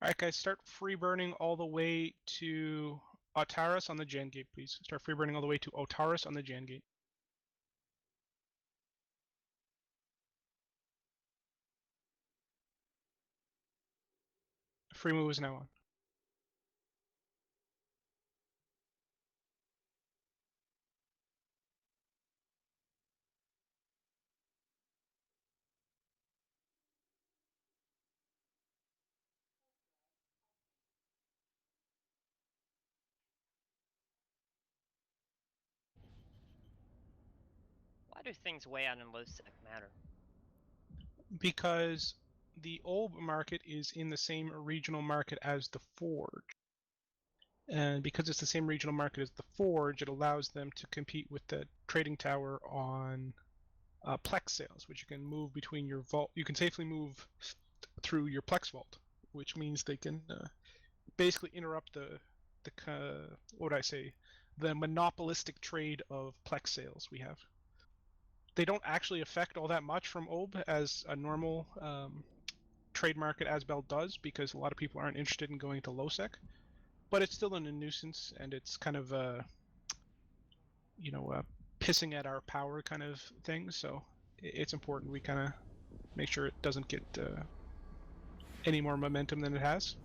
Alright guys, start free burning all the way to Otaris on the Jan gate, please. Start free burning all the way to Otaris on the Jan gate. Free move is now on. Why do things way out in low sec matter? Because the Olb market is in the same regional market as the Forge. And because it's the same regional market as the Forge, it allows them to compete with the trading tower on Plex sales, which you can move between your vault. You can safely move through your Plex vault, which means they can basically interrupt the what would I say, the monopolistic trade of Plex sales we have. They don't actually affect all that much from OB as a normal trade market as Bell does, because a lot of people aren't interested in going to low sec. But it's still a nuisance, and it's kind of pissing at our power kind of thing. So it's important we kind of make sure it doesn't get any more momentum than it has.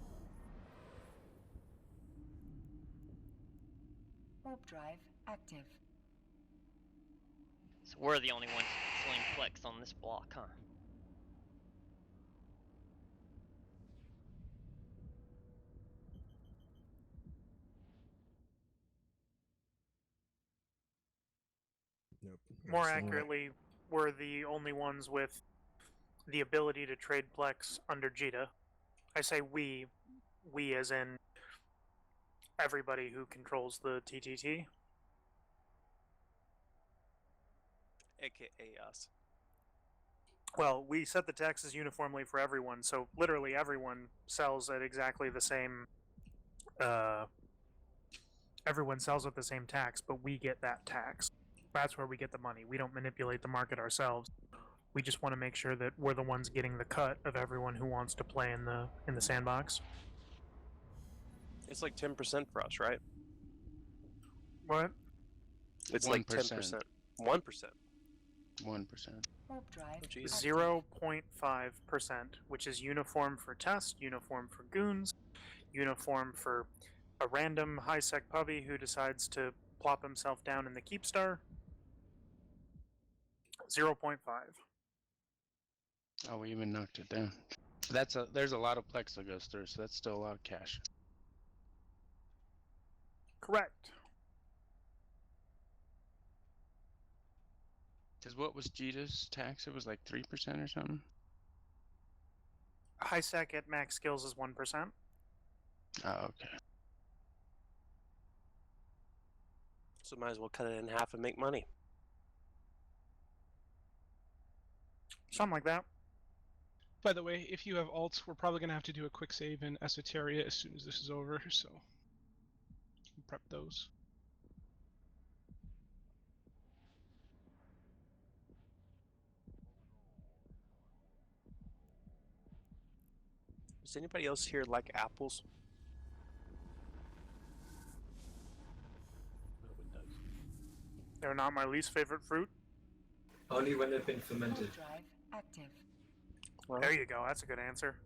Warp drive active. So we're the only ones selling Plex on this block, huh? Nope. More accurately, we're the only ones with the ability to trade Plex under JITA. I say we as in everybody who controls the TTT. AKA us. Well, we set the taxes uniformly for everyone, so literally everyone sells at exactly the same. Everyone sells at the same tax, but we get that tax. That's where we get the money. We don't manipulate the market ourselves. We just want to make sure that we're the ones getting the cut of everyone who wants to play in the sandbox. It's like 10% for us, right? What? It's like 10%. 1%. 1%. Warp drive. 0.5%, which is uniform for test, uniform for goons, uniform for a random high-sec puppy who decides to plop himself down in the Keepstar. 0.5. Oh, we even knocked it down. There's a lot of Plex that goes through, so that's still a lot of cash. Correct. Because what was JITA's tax? It was like 3% or something? High-sec at max skills is 1%. Oh, okay. So might as well cut it in half and make money. Something like that. By the way, if you have alts, we're probably going to have to do a quick save in Esoteria as soon as this is over, so prep those. Does anybody else here like apples? They're not my least favorite fruit. Only when they've been fermented. Warp drive active. Well, There you go. That's a good answer.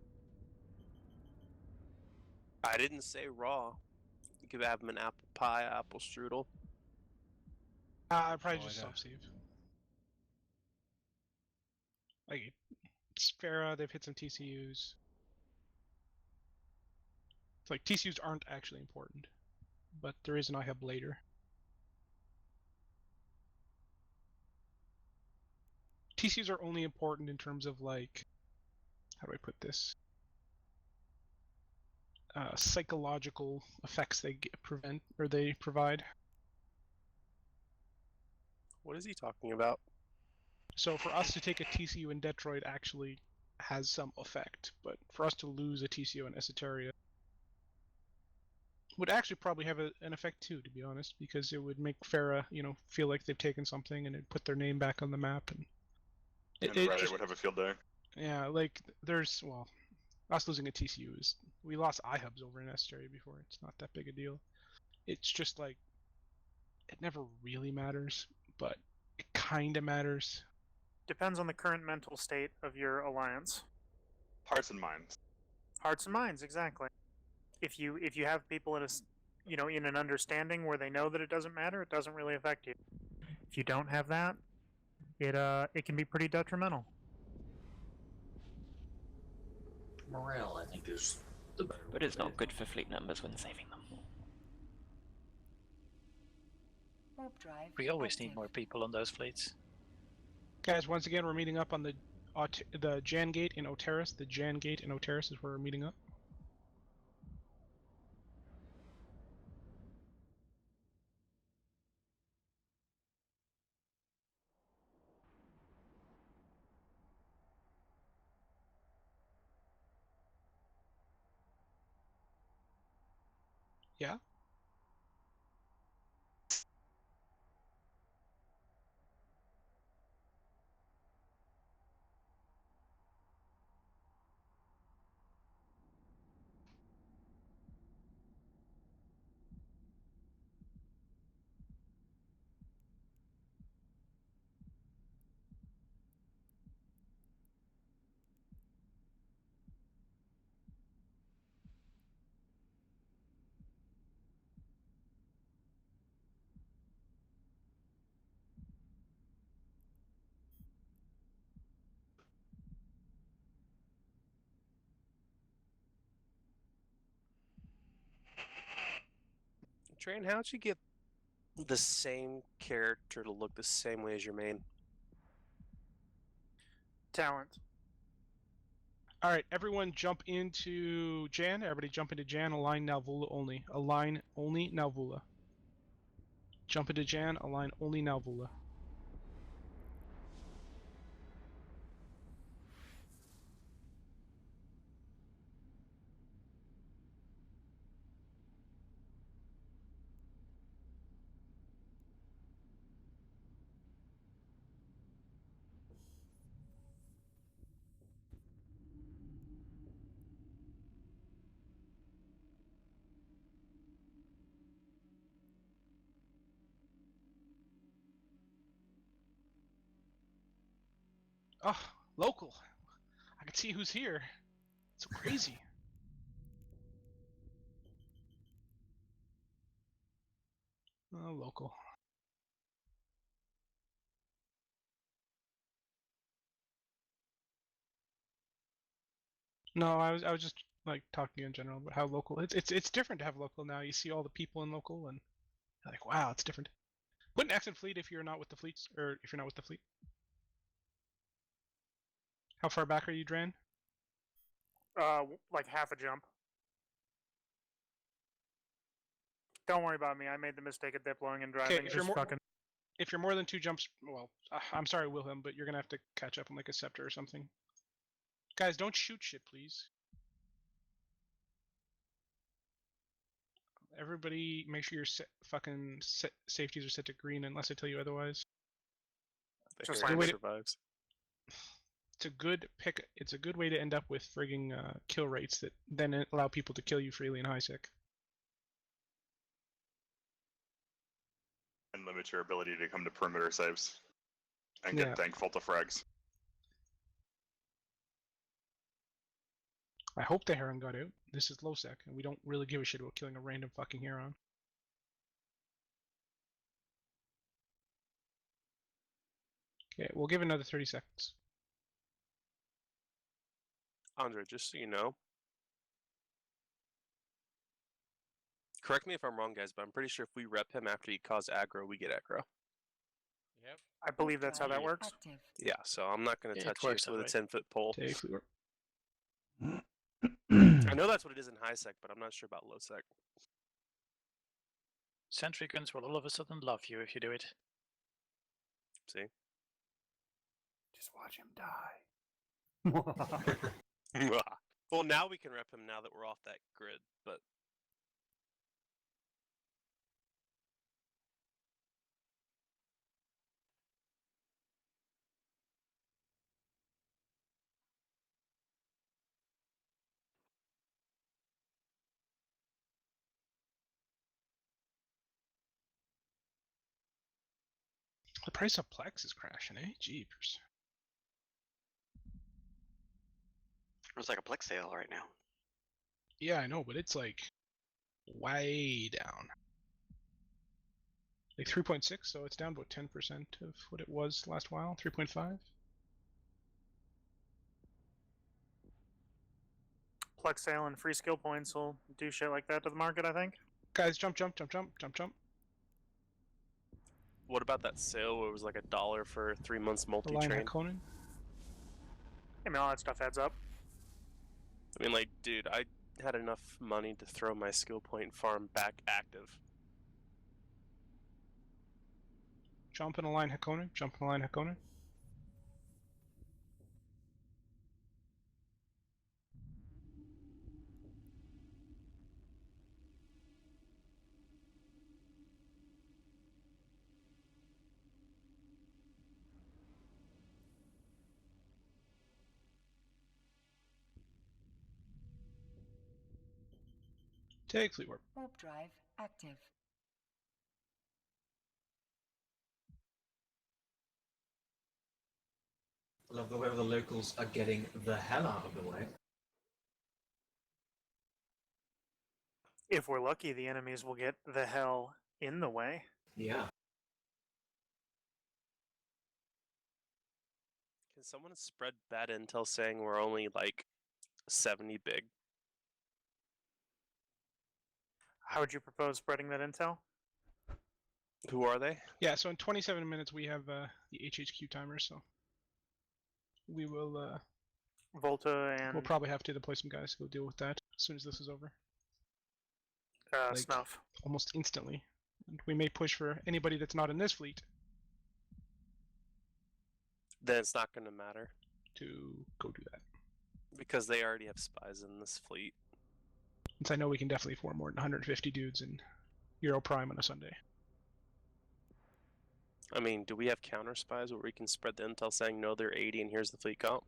I didn't say raw. You could have them an apple pie, apple strudel. I'd probably Oh, just yeah. self-save. Like, Sphera, they've hit some TCUs. It's like, TCUs aren't actually important, but there is an IHUB later. TCUs are only important in terms of, like, how do I put this? Psychological effects they provide. What is he talking about? So for us to take a TCU in Detroit actually has some effect, but for us to lose a TCU in Esoteria would actually probably have an effect too, to be honest, because it would make Farah, feel like they've taken something and it'd put their name back on the map. And Reddit would have a field day. Yeah, like there's Us losing a TCU is we lost iHubs over an estuary before. It's not that big a deal. It's just like it never really matters, but it kind of matters. Depends on the current mental state of your alliance. Hearts and minds. Hearts and minds, exactly. If you have people in a in an understanding where they know that it doesn't matter, it doesn't really affect you. If you don't have that, it can be pretty detrimental. Morale, I think, is the better. But it's not good for fleet numbers when saving them. Warp drive. We always active. need more people on those fleets. Guys, once again, we're meeting up on the Jan Gate in Oteris. The Jan Gate in Oteris is where we're meeting up. Yeah? Train, how'd you get the same character to look the same way as your main? Talent. Alright, everyone jump into Jan. Everybody jump into Jan. Align Nalvula only. Align only Nalvula. Jump into Jan. Align only Nalvula. Oh, local. I can see who's here. It's so crazy. Oh, local. No, I was just like talking in general about how local it's different to have local now. You see all the people in local and you're like, wow, it's different. Put an X in fleet if you're not with the fleets, or if you're not with the fleet. How far back are you, Dran? Like half a jump. Don't worry about me. I made the mistake of deploying and driving. If you're more than 2 jumps, well, I'm sorry, Wilhelm, but you're gonna have to catch up on like a scepter or something. Guys, don't shoot shit, please. Everybody, make sure your safeties are set to green unless I tell you otherwise. Just Harry like survives. It's a good pick. It's a good way to end up with frigging kill rates that then allow people to kill you freely in high sec. And limit your ability to come to perimeter saves. And get thankful to frags. I hope the Heron got out. This is low sec, and we don't really give a shit about killing a random fucking Heron. Okay, we'll give it another 30 seconds. Andre, just so you know. Correct me if I'm wrong, guys, but I'm pretty sure if we rep him after he cause aggro, we get aggro. Yep. I believe that's how that works. Active. Yeah, so I'm not going to It touch you works that with a way. 10-foot pole. Take fleet. I know that's what it is in high sec, but I'm not sure about low sec. Sentry guns will all of a sudden love you if you do it. See? Just watch him die. Well, now we can rep him now that we're off that grid, but The price of Plex is crashing, eh? Jeepers. It's like a Plex sale right now. Yeah, I know, but it's like way down. Like 3.6, so it's down about 10% of what it was last while. 3.5. Plex sale and free skill points will do shit like that to the market, I think. Guys, jump, jump, jump, jump, jump, jump. What about that sale where it was like $1 for 3 months Align multi-train? Hakonen. I mean, all that stuff adds up. I mean, like, dude, I had enough money to throw my skill point farm back active. Jump and align Hakonen. Jump and align Hakonen. Take fleet warp. Warp drive active. I love the way the locals are getting the hell out of the way. If we're lucky, the enemies will get the hell in the way. Yeah. Can someone spread bad intel saying we're only like 70 big? How would you propose spreading that intel? Who are they? Yeah, so in 27 minutes we have the HHQ timer, so we will Volta and we'll probably have to deploy some guys to go deal with that as soon as this is over. like- Snuff. Almost instantly. And we may push for anybody that's not in this fleet Then it's not going to matter to go do that. because they already have spies in this fleet. Since I know we can definitely form more than 150 dudes in Euro Prime on a Sunday. I mean, do we have counter spies where we can spread the intel saying no, they're 80 and here's the fleet count?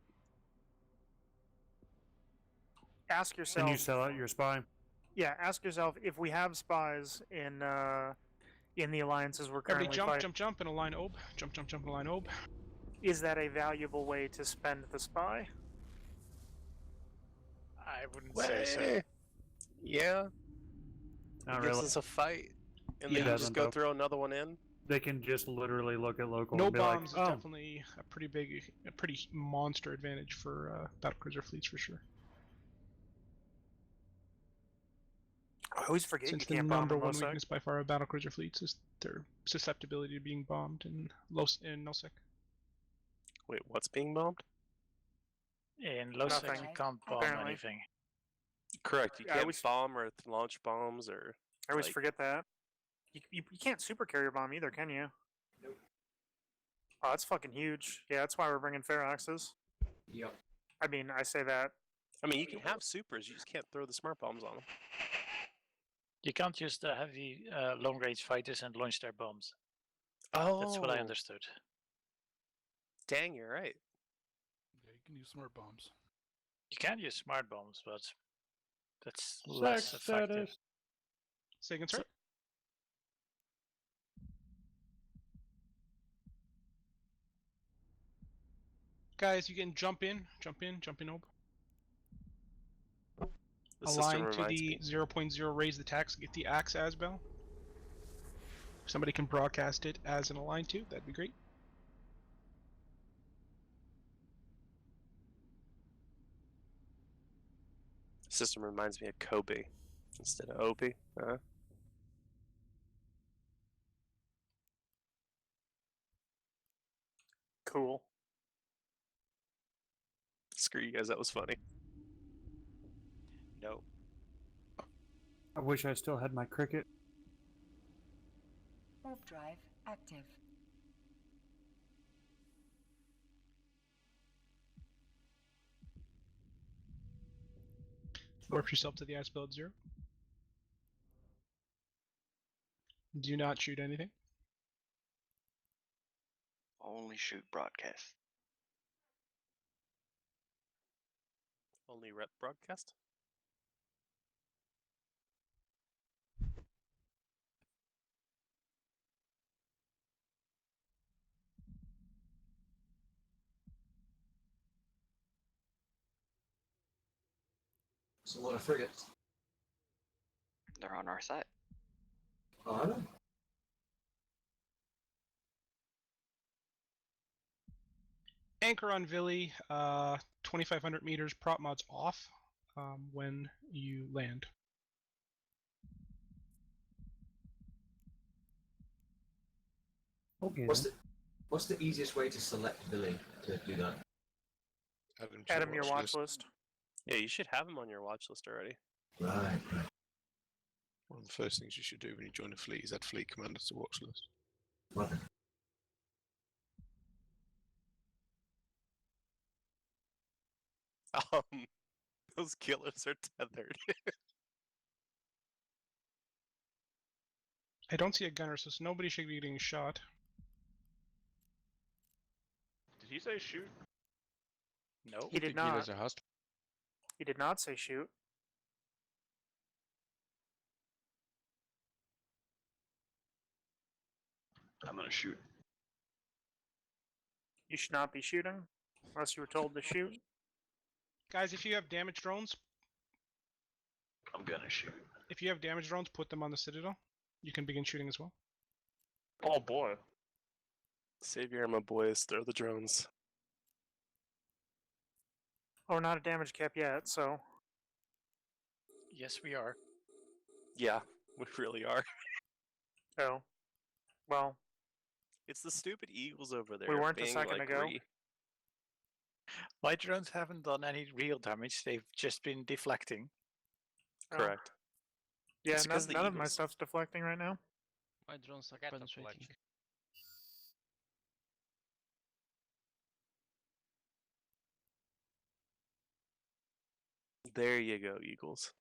Ask yourself. Can you sell out your spy? Yeah, ask yourself if we have spies in the alliances we're Everybody currently jump, fighting. jump, jump, and align Ob. Jump, jump, jump, and align Ob. Is that a valuable way to spend the spy? I wouldn't say so. Yeah. Not It gives really. us a fight. And Yeah. then you just Doesn't, go though. throw another one in. They can just literally look at local No and be bombs like, is oh, definitely a pretty monster advantage for battlecruiser fleets for sure. I always forget Since you the can't bomb number in one Losec. weakness by far of battlecruiser fleets is their susceptibility to being bombed in Nullsec. Wait, what's being bombed? In Losec, Nothing, you can't bomb apparently. anything. Correct. You I can't always- bomb or launch bombs or. I always like- forget that. You can't super carrier bomb either, can you? Nope. Oh, that's fucking huge. Yeah, that's why we're bringing Feroxes. Yep. I mean, I say that. I mean, you can have supers, you just can't throw the smart bombs on them. You can't use the heavy long range fighters and launch their bombs. Oh, That's what I understood. Dang, you're right. Yeah, you can use smart bombs. You can use smart bombs, but that's less effective. Say again, sir? Guys, you can jump in, jump in, jump in, Ob. The system Align to reminds the me. 0.0 raise the tax, get the axe as bell. If somebody can broadcast it as an align to, that'd be great. System reminds me of Kobe instead of Opie. Cool. Screw you guys, that was funny. No. I wish I still had my cricket. Warp drive active. Warp yourself to the ice bell at 0. Do not shoot anything. Only shoot broadcast. Only rep broadcast? It's a lot of frigates. They're on our side. Oh, are they? Anchor on Vily, 2,500 meters, prop mods off when you land. Okay. What's the easiest way to select Vily to do that? Add him to your watch list. Yeah, you should have him on your watch list already. Right. One of the first things you should do when you join a fleet is add fleet commanders to watch list. What? Those killers are tethered. I don't see a gunner, so nobody should be getting shot. Did he say shoot? No. He did The Gilas not. are hostile. He did not say shoot. I'm gonna shoot. You should not be shooting unless you were told to shoot. Guys, if you have damage drones, I'm gonna shoot. if you have damage drones, put them on the Citadel. You can begin shooting as well. Oh boy. Save your ammo, boys. Throw the drones. Oh, we're not a damage cap yet, so Yes, we are. Yeah, we really are. oh, well, It's the stupid eagles over there. We weren't a being second like ago. My drones haven't done any real damage. They've just been deflecting. Oh. Correct. Yeah, It's 'cause the none of my eagles- stuff's deflecting right now. My drones are penetrating. There you go, eagles.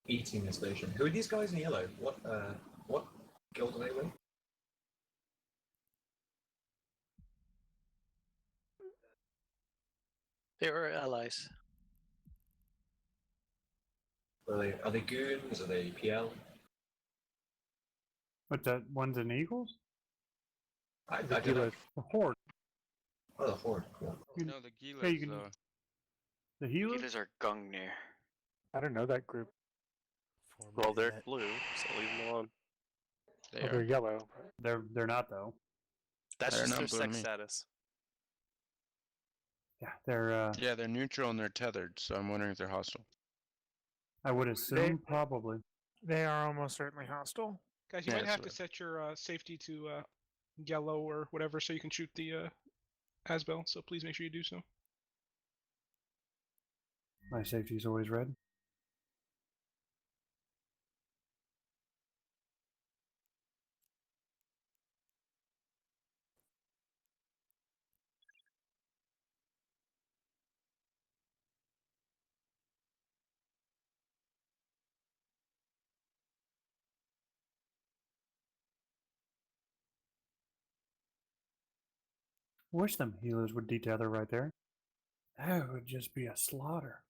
Eating the station. Who are these guys in yellow? What guild are they with? They were allies. Are they goons? Are they PL? But that one's an Eagles? I The don't know. Gilas. The Horde. Oh, the Horde. Cool. No, the Gilas. Yeah, you can- The Healers? Healers are Gungnir. I don't know that group. Well, they're blue, so leave them alone. They They're are. yellow. They're not though. That's They're just not their blue to sex me. status. Yeah, they're Yeah, they're neutral and they're tethered, so I'm wondering if they're hostile. I would assume probably. They are almost certainly hostile. Guys, you Yeah, might have so- to set your safety to yellow or whatever so you can shoot the Asbel, so please make sure you do so. My safety is always red. Wish them healers would detether right there. That would just be a slaughter.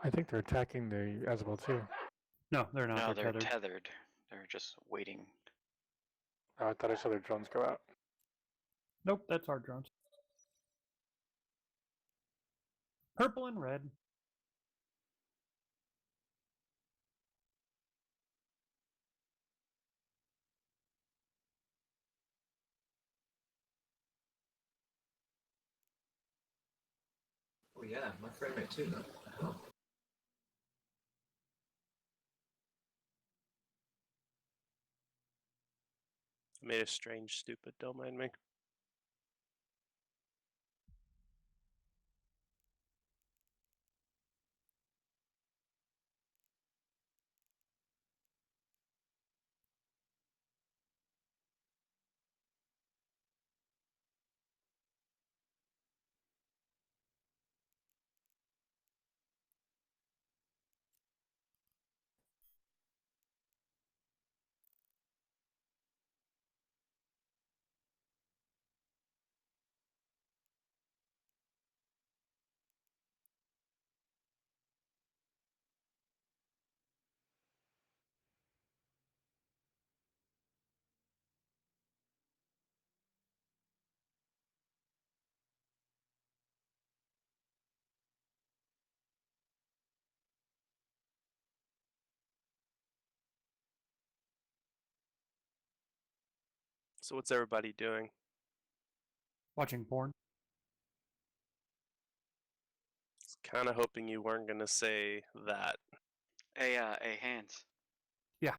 I think they're attacking the Asbel too. No, they're not. No, they're they're tethered. tethered. They're just waiting. Oh, I thought I saw their drones go out. Nope, that's our drones. Purple and red. Oh yeah, my frame rate too. Though. Oh. I made a strange, stupid, don't mind me. So what's everybody doing? Watching porn. Kind of hoping you weren't gonna say that. Hey, Hands. Yeah.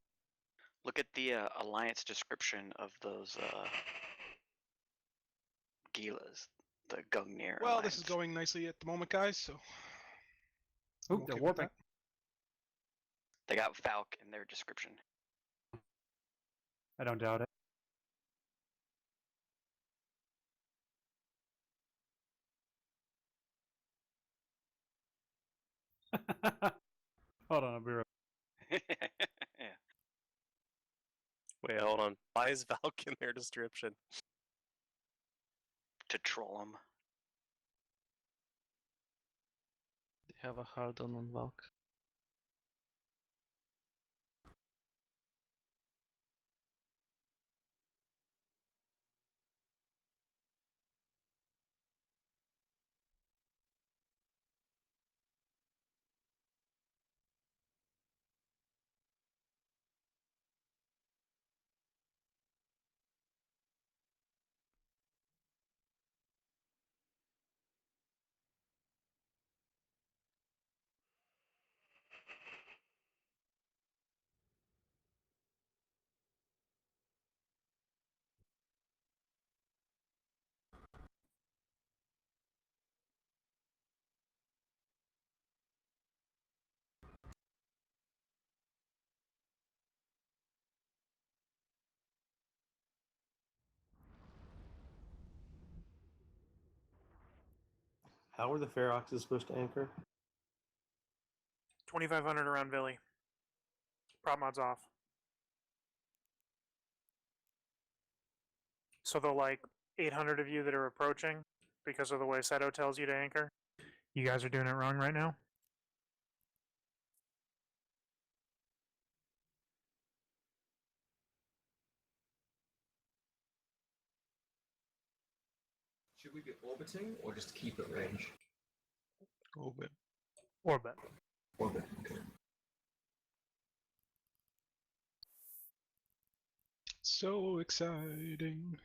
Look at the alliance description of those Gilas, the Gungnir. Well, alliance. this is going nicely at the moment, guys. So. Oh, I'm okay they're with warping. that. They got Falk in their description. I don't doubt it. Hold on, I'll be right. Yeah. Wait, hold on. Why is Valk in their description? To troll them. They have a hard on Valk. How are the Feroxes supposed to anchor? 2,500 around Vily. Prop mod's off. So the like 800 of you that are approaching, because of the way Seto tells you to anchor, you guys are doing it wrong right now. Should we be orbiting or just keep at range? Orbit. Orbit. Orbit, okay. So exciting.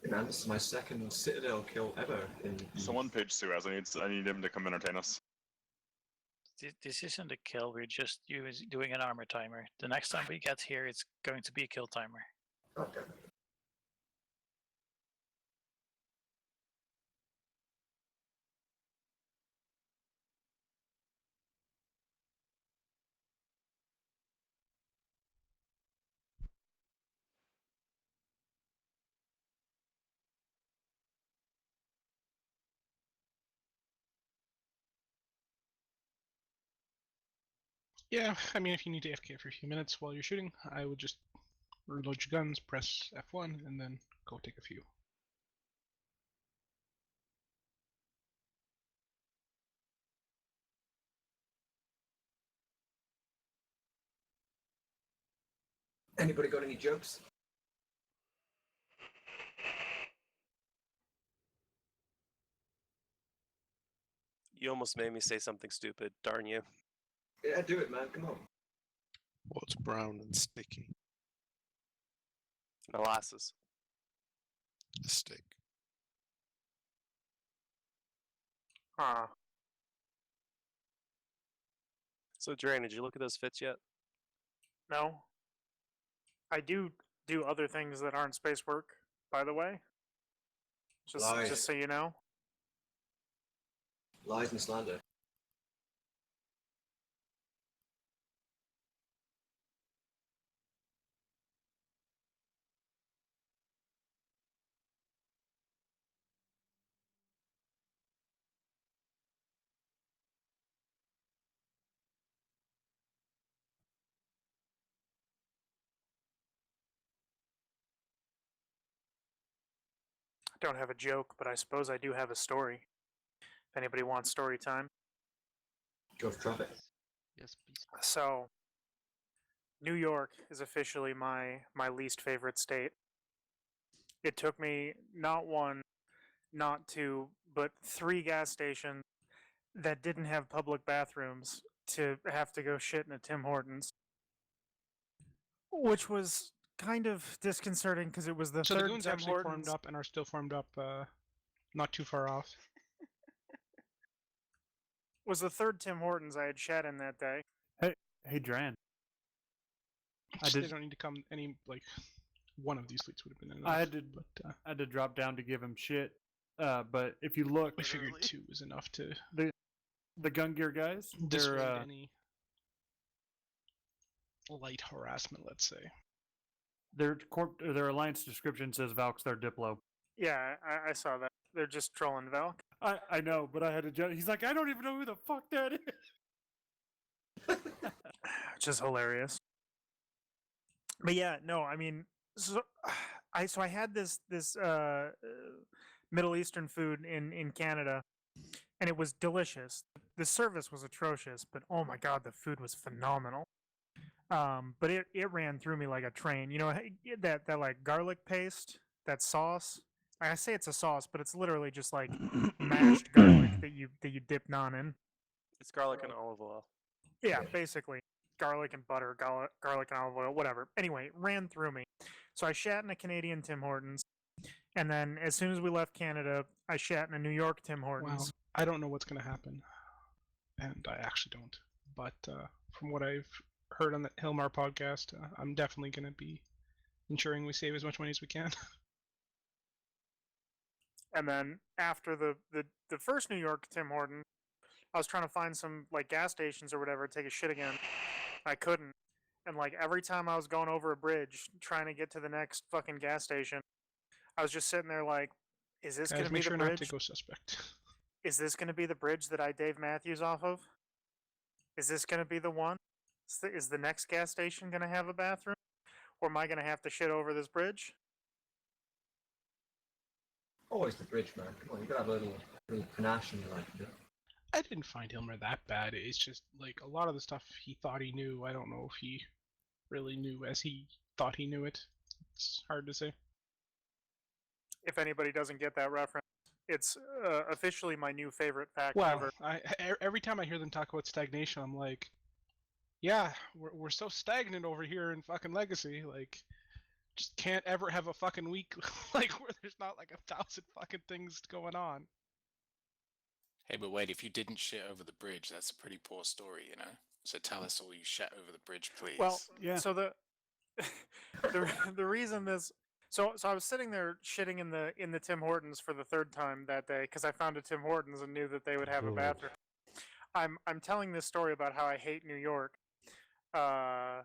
Man, this is my second Citadel kill ever in Someone page Suez. I need him to come entertain us. This isn't a kill, we're just doing an armor timer. The next time we get here, it's going to be a kill timer. Okay. Yeah, I mean, if you need to AFK for a few minutes while you're shooting, I would just reload your guns, press F1, and then go take a few. Anybody got any jokes? You almost made me say something stupid, darn you. Yeah, do it, man. Come on. What's brown and sticky? Molasses. A stick. Huh. So, Drain, did you look at those fits yet? No. I do other things that aren't space work, by the way. Just so you know. Lies and slander. I don't have a joke, but I suppose I do have a story. If anybody wants story time. Go for traffic. Yes, please. So, New York is officially my least favorite state. It took me not one, not two, but 3 gas stations that didn't have public bathrooms to have to go shit in a Tim Hortons, which was kind of disconcerting because it was the So the third goons Tim actually Hortons. formed up and are still formed up, not too far off. Was the third Tim Hortons I had shat in that day. Hey, Dran. They don't need to come any like one of these fleets would have been enough. I had to, but, I had to drop down to give him shit. But if you look, I figured 2 was enough to the gun gear guys. dissuade They're any light harassment, let's say. their alliance description says Valk's their Diplo. Yeah, I saw that. They're just trolling Valk. I know, but I had to judge. He's like, I don't even know who the fuck that is. Which is hilarious. But yeah, no, I mean, so I had this Middle Eastern food in Canada, and it was delicious. The service was atrocious, but oh my god, the food was phenomenal. But it ran through me like a train. You know that like garlic paste, that sauce. I say it's a sauce, but it's literally just like mashed garlic that you dip naan in. It's garlic and olive oil. Yeah, basically garlic and butter, garlic and olive oil, whatever. Anyway, it ran through me. So I shat in a Canadian Tim Hortons, and then as soon as we left Canada, I shat in a New York Tim Hortons. Well, I don't know what's going to happen, and I actually don't. But from what I've heard on the Hilmar podcast, I'm definitely going to be ensuring we save as much money as we can. And then after the first New York Tim Horton, I was trying to find some like gas stations or whatever, take a shit again. I couldn't. And like every time I was going over a bridge trying to get to the next fucking gas station, I was just sitting there like, is this going to be make the sure bridge? not to go suspect. Is this going to be the bridge that I Dave Matthews off of? Is this going to be the one? Is the next gas station going to have a bathroom? Or am I going to have to shit over this bridge? Always the bridge, man. Come on, you gotta have a little panache in your life. You know? I didn't find Hilmer that bad. It's just like a lot of the stuff he thought he knew. I don't know if he really knew as he thought he knew it. It's hard to say. If anybody doesn't get that reference, it's officially my new favorite fact Well, ever. every time I hear them talk about stagnation, I'm like, yeah, we're so stagnant over here in fucking Legacy. Like, just can't ever have a fucking week like where there's not like 1,000 fucking things going on. Hey, but wait, if you didn't shit over the bridge, that's a pretty poor story, you know? So tell us all you shit over the bridge, please. Well, yeah. So the reason this so I was sitting there shitting in the Tim Hortons for the third time that day because I found a Tim Hortons and knew that they would have a bathroom. I'm telling this story about how I hate New York, and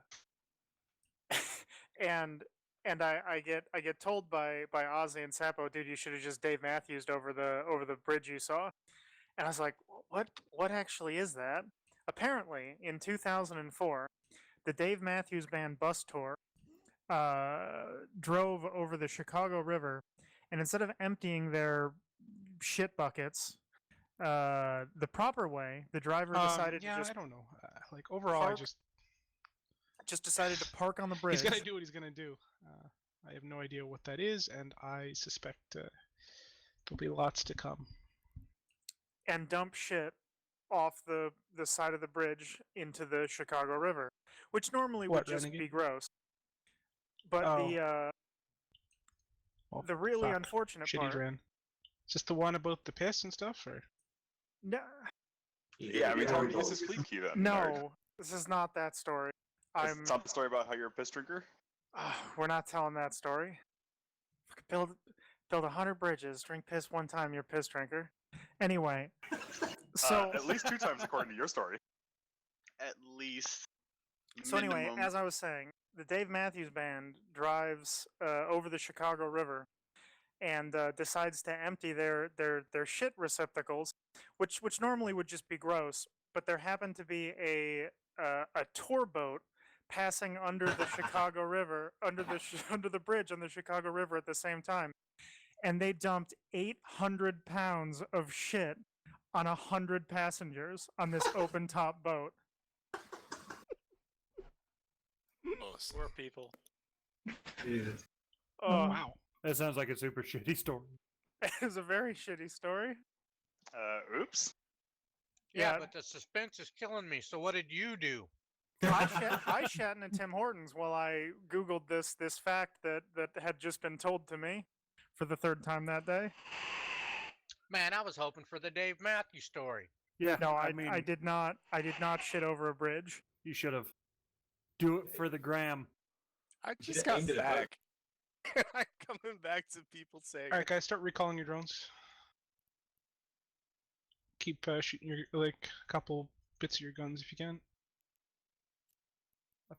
I get told by Ozzy and Sapo, dude, you should have just Dave Matthews'd over the bridge you saw. And I was like, what actually is that? Apparently, in 2004, the Dave Matthews Band bus tour drove over the Chicago River, and instead of emptying their shit buckets the proper way, the driver decided to just... I don't know. Like, overall, I just decided to park on the bridge. He's going to do what he's going to do. I have no idea what that is, and I suspect there'll be lots to come. And dump shit off the side of the bridge into the Chicago River, which normally would just be gross. But the really unfortunate part... Dran. Is this the one about the piss and stuff, or? No. Yeah, I mean, tell me, use this fleet key then. No, nerd. this is not that story. It's not the story about how you're a piss drinker? We're not telling that story. Build 100 bridges, drink piss one time, you're a piss drinker. Anyway, so... at least 2 times according to your story. At least. So anyway, as I was saying, the Dave Matthews Band drives over the Chicago River and decides to empty their shit receptacles, which normally would just be gross, but there happened to be a tour boat passing under the Chicago River, under the bridge on the Chicago River at the same time, and they dumped 800 pounds of shit on 100 passengers on this open top boat. Poor people. Jesus. Oh, wow. That sounds like a super shitty story. It was a very shitty story. Oops. Yeah, but the suspense is killing me. So what did you do? I shat in a Tim Hortons while I Googled this fact that had just been told to me for the third time that day. Man, I was hoping for the Dave Matthews story. Yeah. No, I mean, I did not. I did not shit over a bridge. you should have. Do it for the gram. I You just should've got aimed it at both. back. I'm coming back to people saying. All right, guys, start recalling your drones. Keep shooting your a couple bits of your guns if you can. I've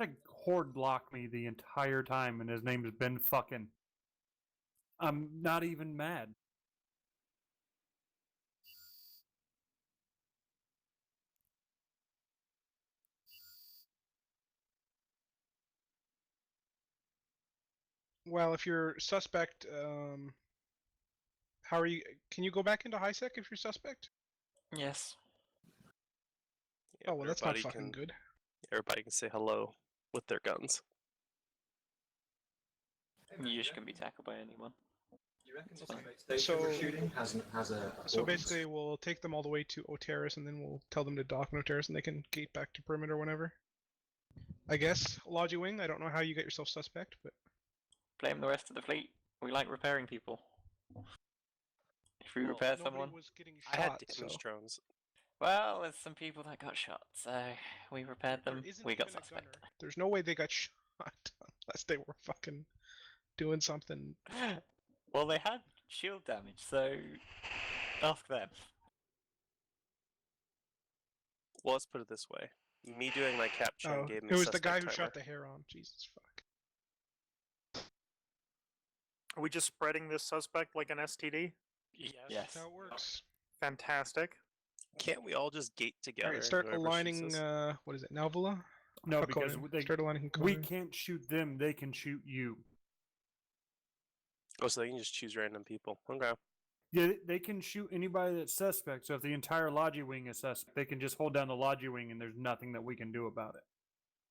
had a horde block me the entire time, and his name has been fucking. I'm not even mad. Well, if you're suspect, how are you? Can you go back into high sec if you're suspect? Yes. Oh well, that's not everybody fucking can- good. Everybody can say hello with their guns. You just can be tackled by anyone. You reckon the Fine. space station we're So- shooting has a So ordnance? basically, we'll take them all the way to Oteris, and then we'll tell them to dock in Oteris, and they can gate back to perimeter whenever. I guess Logi Wing. I don't know how you get yourself suspect, but Blame the rest of the fleet. We like repairing people. If we repair nobody someone, was getting I had shot, damage so drones. well, there's some people that got shot, so we repaired there them. isn't We got even a suspect. gunner. There's no way they got shot unless they were fucking doing something. Well, they had shield damage, so ask them. Well, let's put it this way. Me doing my capture Oh, gave me it was the suspect guy who timer. shot the hair on. Jesus fuck. Are we just spreading this suspect like an STD? Yes. Yes. That's how it works. Fantastic. Can't we all just gate together? All right, and start whoever aligning. shoots us- What is it? Nalvula? No, because Hakonin. Start aligning we Hakonin. can't shoot them. They can shoot you. Oh, so they can just choose random people. Okay. Yeah, they can shoot anybody that's suspect. So if the entire Logi Wing is suspect, they can just hold down the Logi Wing, and there's nothing that we can do about it.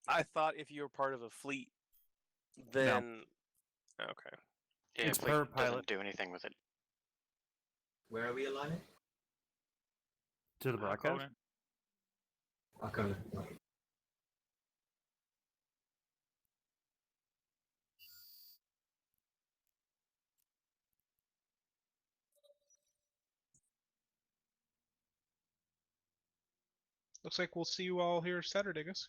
I thought if you were part of a fleet, then okay. Yeah, It's fleet per doesn't pilot. do anything with it. Where are we aligning? To the broadcast. Conan. Okay. Looks like we'll see you all here Saturday, guys.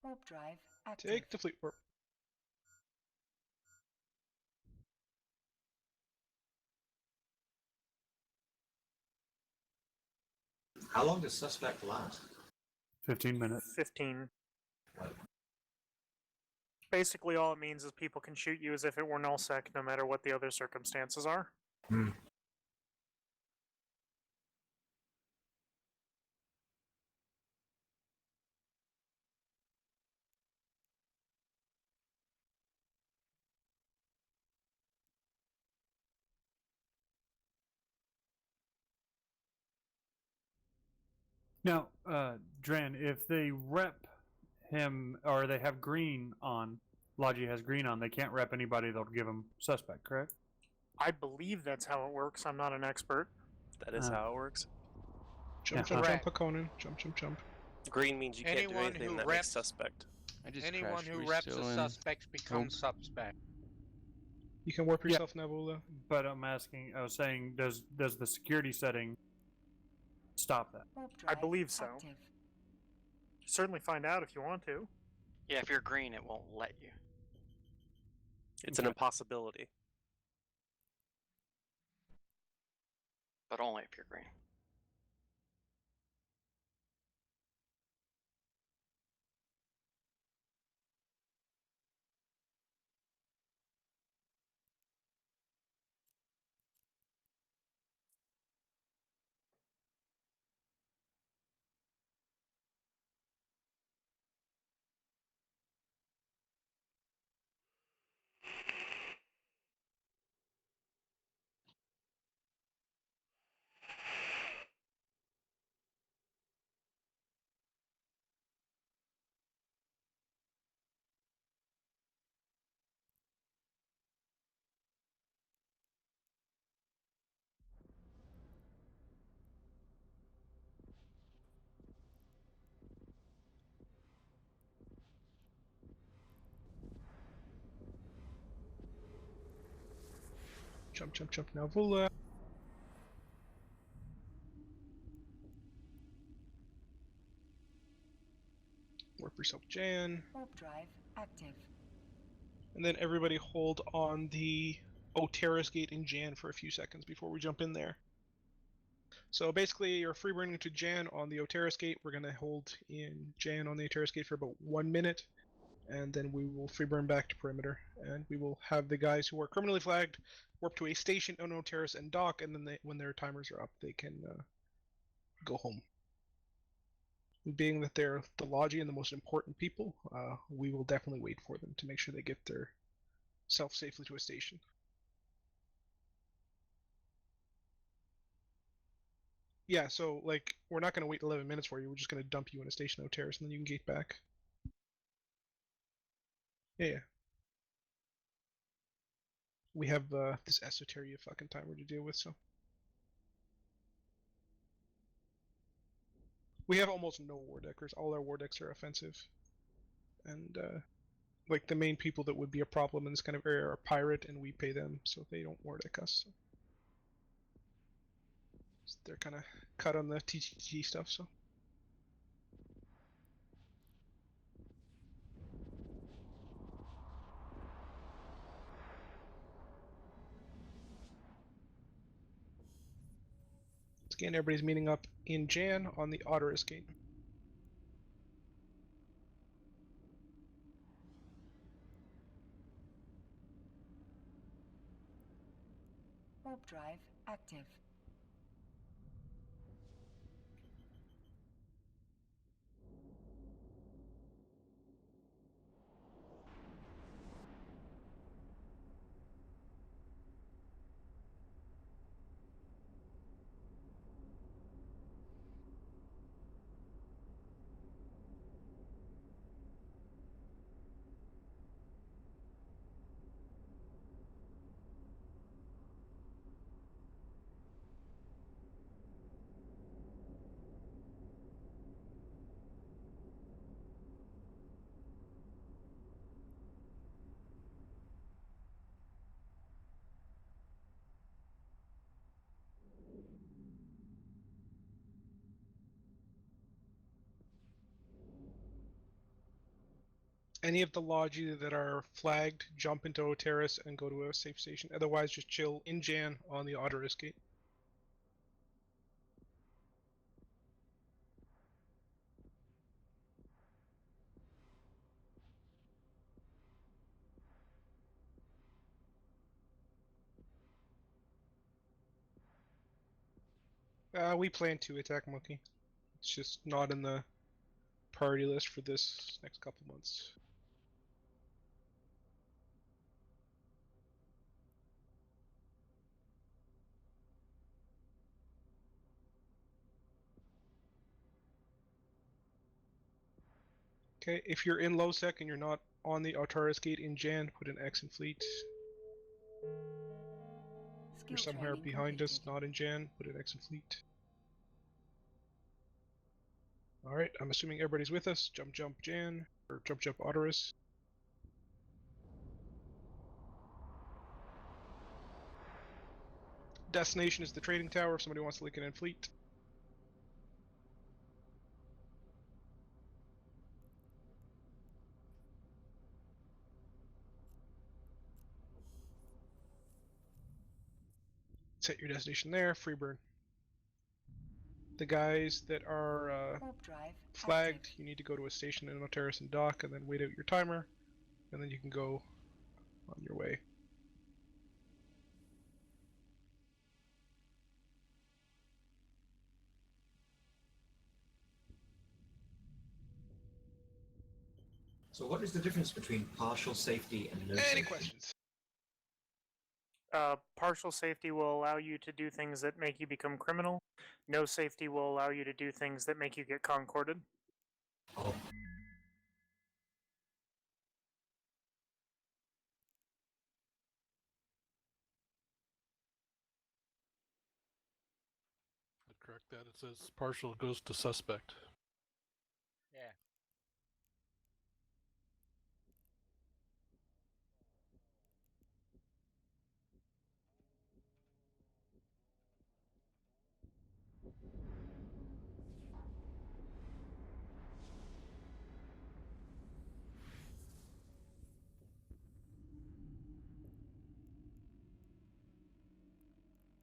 Warp drive active. Take the fleet warp. How long does suspect last? 15 minutes. 15. Basically, all it means is people can shoot you as if it were nullsec, no matter what the other circumstances are. Now, Dran, if they rep him or they have green on, Logi has green on, they can't rep anybody that'll give him suspect, correct? I believe that's how it works. I'm not an expert. That is how it works. Jump, Yeah. jump, jump, Hakonin. Jump, jump, jump. Green means you can't do Anyone anything who that reps- makes suspect. I just Anyone crashed. who We reps still a in? suspect becomes suspect. You can warp Yeah. yourself, Nebula. But I'm asking, I was saying, does the security setting stop that? Warp I drive believe so. active. Certainly find out if you want to. Yeah, if you're green, it won't let you. It's an impossibility. But only if you're green. Jump. Now Vula. Warp yourself, Jan. Warp drive active. And then everybody hold on the Oteris gate in Jan for a few seconds before we jump in there. So basically, you're free burning to Jan on the Oteris gate. We're going to hold in Jan on the Oteris gate for about 1 minute, and then we will free burn back to perimeter. And we will have the guys who are criminally flagged warp to a station on Oteris and dock, and then when their timers are up, they can go home. Being that they're the Logi and the most important people, we will definitely wait for them to make sure they get their self safely to a station. Yeah, so like we're not going to wait 11 minutes for you. We're just going to dump you in a station Oteris, and then you can gate back. Yeah. We have this esoteria fucking timer to deal with, so we have almost no war deckers. All our war decks are offensive, and like the main people that would be a problem in this kind of area are pirate, and we pay them, so they don't war deck us. So they're kind of cut on the TTT stuff. So. Again, everybody's meeting up in Jan on the Oteris gate. Warp drive active. Any of the Logi that are flagged, jump into Oteris and go to a safe station. Otherwise, just chill in Jan on the Oteris gate. We plan to attack Monkey. It's just not in the priority list for this next couple months. Okay, if you're in low sec and you're not on the Oteris gate in Jan, put an X in fleet. If you're somewhere behind us, not in Jan, put an X in fleet. Alright, I'm assuming everybody's with us. Jump Jan, or jump Oteris. Destination is the trading tower if somebody wants to link it in fleet. Set your destination there, free burn. The guys that are flagged, you need to go to a station in Oteris and dock, and then wait out your timer, and then you can go on your way. So what is the difference between partial safety and no safety? Any questions? Partial safety will allow you to do things that make you become criminal. No safety will allow you to do things that make you get concorded. Oh. I'd correct that. It says partial goes to suspect. Yeah.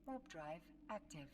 Warp drive active.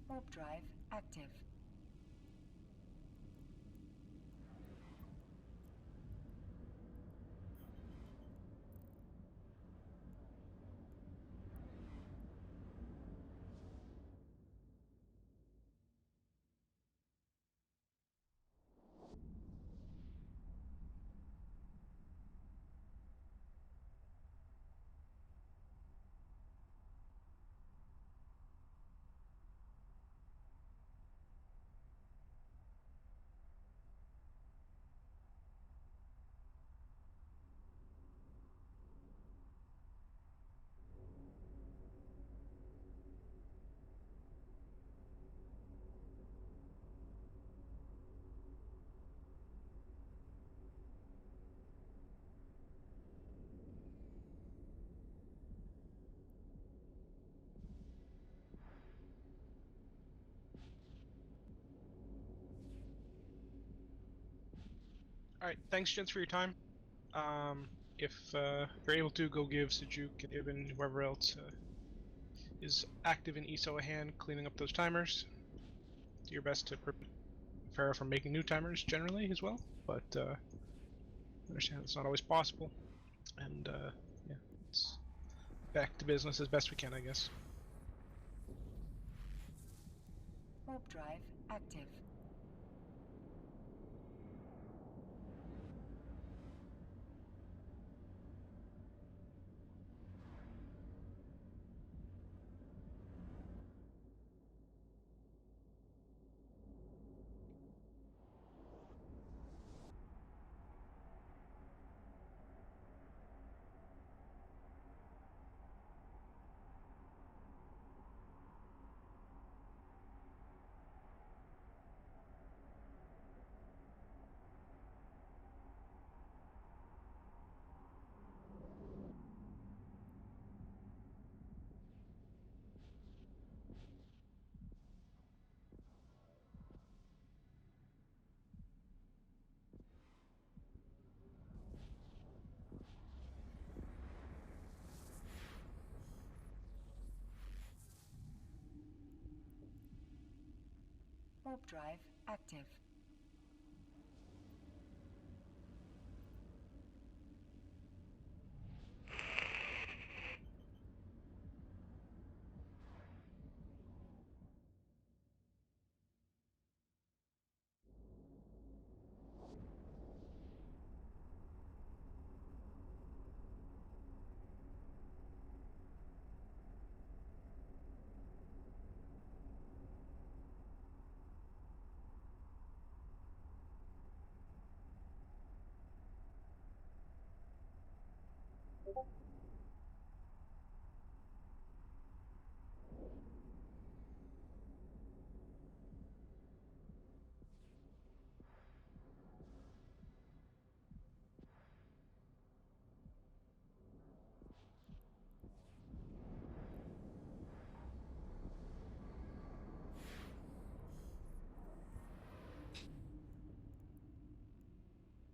Warp drive active. Alright, thanks gents for your time. If you're able to, go give Sejuk and Ibn, whoever else is active in ESO a hand cleaning up those timers. Do your best to prevent Farah from making new timers generally as well, but understand it's not always possible. And yeah, it's back to business as best we can, I guess. Warp drive active. Warp drive active.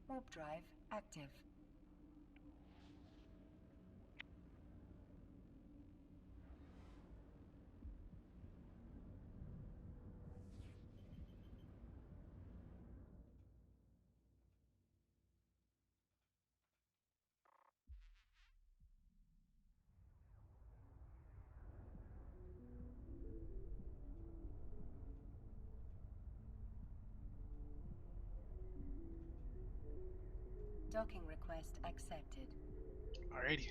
Warp drive active. Docking request accepted. Alrighty.